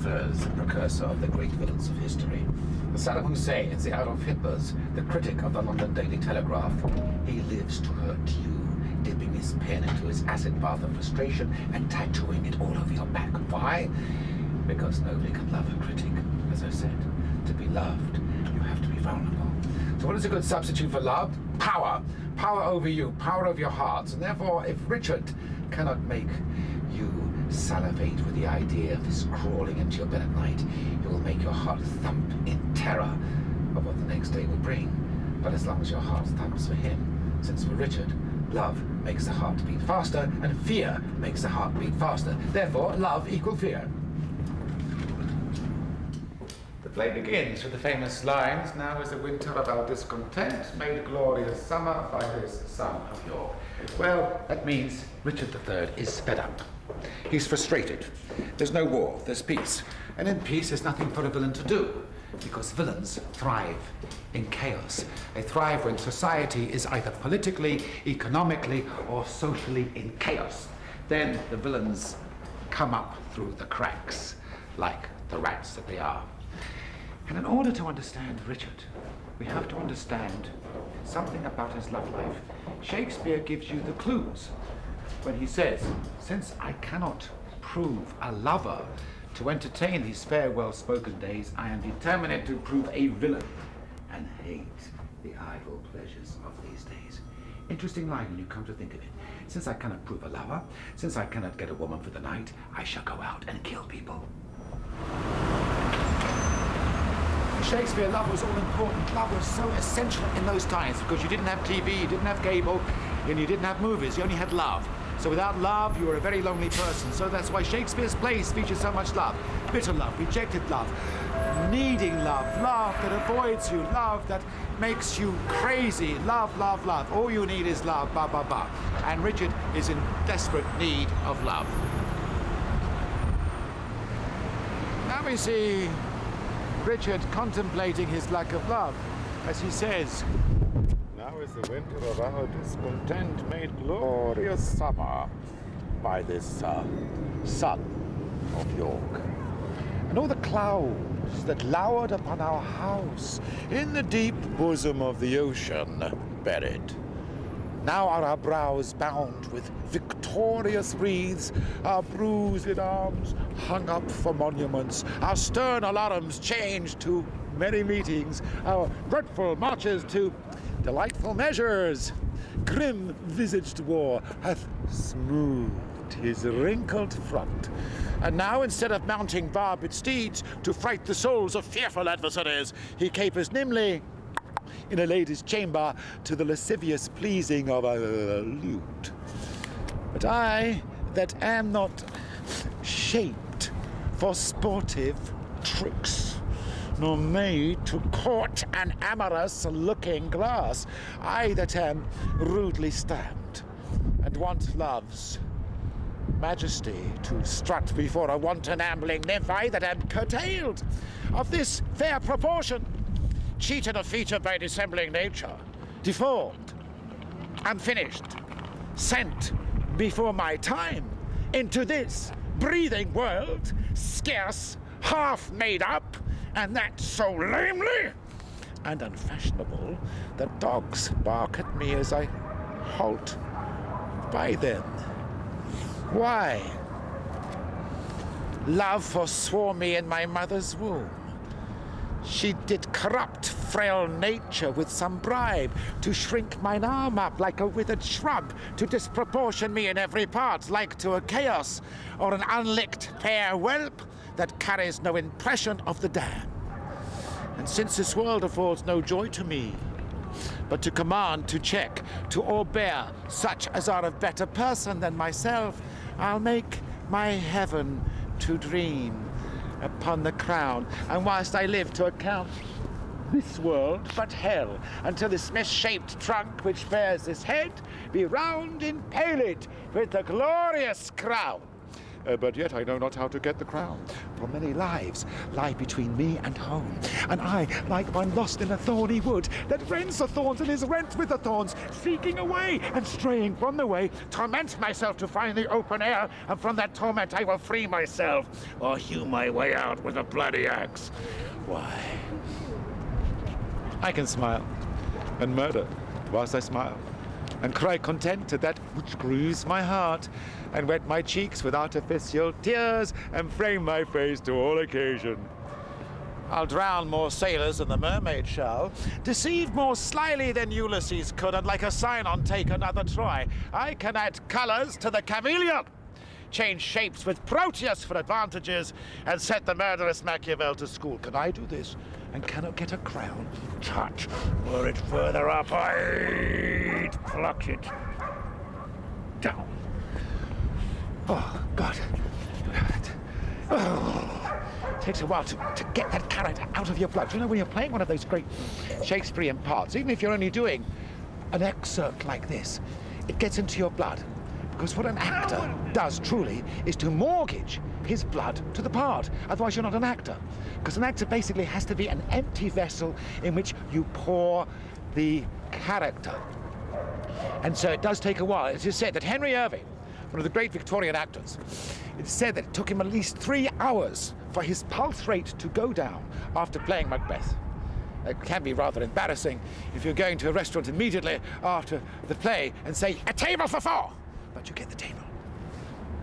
III is the precursor of the great villains of history. The Saddam Hussein is the Adolf Hitlers, the critic of the London Daily Telegraph. He lives to hurt you, dipping his pen into his acid bath of frustration and tattooing it all over your back. Why? Because nobody can love a critic. As I said, to be loved, you have to be vulnerable. So what is a good substitute for love? Power. Power over you, power over your hearts. And therefore, if Richard cannot make you salivate with the idea of his crawling into your bed at night, he will make your heart thump in terror of what the next day will bring. But as long as your heart thumps for him, since for Richard, love makes the heart beat faster, and fear makes the heart beat faster. Therefore, love equal fear. The play begins with the famous lines, "Now is the winter of our discontent, made glorious summer by this son of York." Well, that means Richard III is fed up. He's frustrated. There's no war, there's peace. And in peace, there's nothing for a villain to do, because villains thrive in chaos. They thrive when society is either politically, economically, or socially in chaos. Then the villains come up through the cracks, like the rats that they are. And in order to understand Richard, we have to understand something about his love life. Shakespeare gives you the clues when he says, "Since I cannot prove a lover to entertain these fair, well-spoken days, I am determined to prove a villain and hate the idle pleasures of these days." Interesting line when you come to think of it. Since I cannot prove a lover, since I cannot get a woman for the night, I shall go out and kill people. Shakespeare, love was all important. Love was so essential in those times because you didn't have TV, you didn't have cable, and you didn't have movies. You only had love. So without love, you were a very lonely person. So that's why Shakespeare's plays feature so much love. Bitter love, rejected love, needing love, love that avoids you, love that makes you crazy. Love, love, love. All you need is love, ba, ba, ba. And Richard is in desperate need of love. Now we see Richard contemplating his lack of love, as he says, "Now is the winter of our discontent made glorious summer by this son of York. And all the clouds that lowered upon our house in the deep bosom of the ocean buried. Now are our brows bound with victorious wreaths, our bruised arms hung up for monuments, our stern alarums changed to merry meetings, our dreadful marches to delightful measures. Grim-visaged war hath smoothed his wrinkled front. And now, instead of mounting barbed steeds to fright the souls of fearful adversaries, he capers nimbly in a lady's chamber to the lascivious pleasing of a lute. But I, that am not shaped for sportive tricks, nor made to court an amorous looking glass, I that am rudely stamped, and want love's majesty to strut before a wanton ambling nymph, I that am curtailed of this fair proportion, cheated of feature by dissembling nature, deformed, unfinished, sent before my time into this breathing world, scarce half made up, and that so lamely and unfashionable that dogs bark at me as I halt by them. Why? Love forswore me in my mother's womb. She did corrupt frail nature with some bribe, to shrink mine arm up like a withered shrub, to disproportion me in every part, like to a chaos, or an unlicked fair whelp that carries no impression of the dam. And since this world affords no joy to me, but to command, to check, to o'erbear such as are of better person than myself, I'll make my heaven to dream upon the crown, and whilst I live to account this world but hell, until this misshaped trunk which bears this head be round impaled with the glorious crown. but yet I know not how to get the crown. For many lives lie between me and home, and I, like one lost in a thorny wood, that rends the thorns and is rent with the thorns, seeking a way and straying from the way, torment myself to find the open air, and from that torment I will free myself, or hew my way out with a bloody axe. Why, I can smile and murder whilst I smile, and cry content to that which grieves my heart, and wet my cheeks with artificial tears, and frame my face to all occasion. I'll drown more sailors than the mermaid shall, deceive more slyly than Ulysses could, and like a Sinon take another Troy. I can add colours to the chameleon, change shapes with Proteus for advantages, and set the murderous Machiavel to school. Can I do this, and cannot get a crown? Tut, were it further up, I'd pluck it down. Oh, God. Oh. It takes a while to get that character out of your blood. You know, when you're playing one of those great Shakespearean parts, even if you're only doing an excerpt like this, it gets into your blood. Because what an actor does, truly, is to mortgage his blood to the part. Otherwise, you're not an actor. Because an actor basically has to be an empty vessel in which you pour the character. And so it does take a while. It is said that Henry Irving, one of the great Victorian actors, it's said that it took him at least 3 hours for his pulse rate to go down after playing Macbeth. It can be rather embarrassing if you're going to a restaurant immediately after the play and say, "A table for 4!" But you get the table.